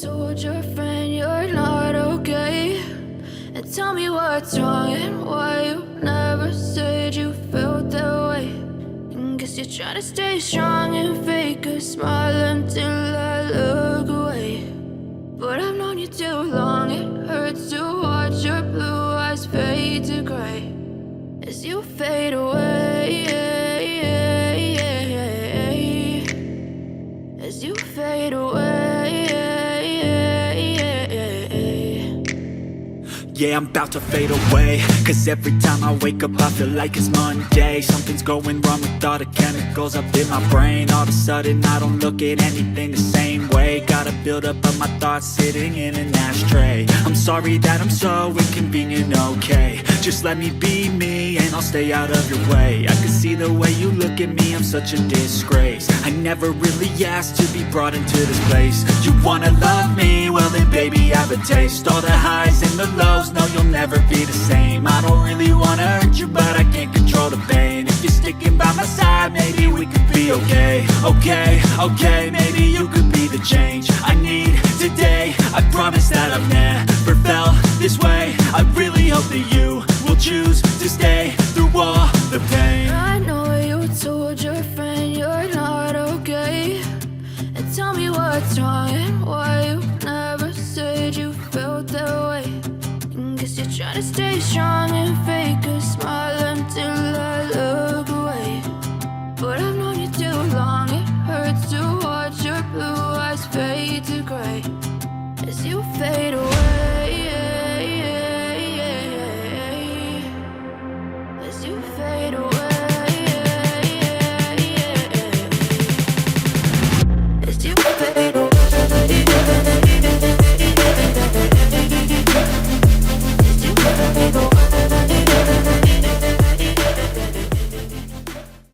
told your friend you're not okay, and tell me what's wrong and why you never said you felt that way. And guess you're trying to stay strong and fake a smile until I look away. But I've known you too long, it hurts to watch your blue eyes fade to gray as you fade away, as you fade away. Yeah, I'm about to fade away, cause every time I wake up I feel like it's Monday. Something's going wrong with all the chemicals up in my brain. All of a sudden I don't look at anything the same way. Gotta build up of my thoughts sitting in an ashtray. I'm sorry that I'm so inconvenient, okay. Just let me be me and I'll stay out of your way. I can see the way you look at me, I'm such a disgrace. I never really asked to be brought into this place. You wanna love me? Well then baby have a taste. All the highs and the lows, no you'll never be the same. I don't really wanna hurt you but I can't control the pain. If you're sticking by my side maybe we could be okay. Okay, maybe you could be the change I need today. I promise that I've never felt this way. I really hope that you will choose to stay through all the pain. I know you told your friend you're not okay, and tell me what's wrong and why you never said you felt that way. And guess you're trying to stay strong and fake a smile until I look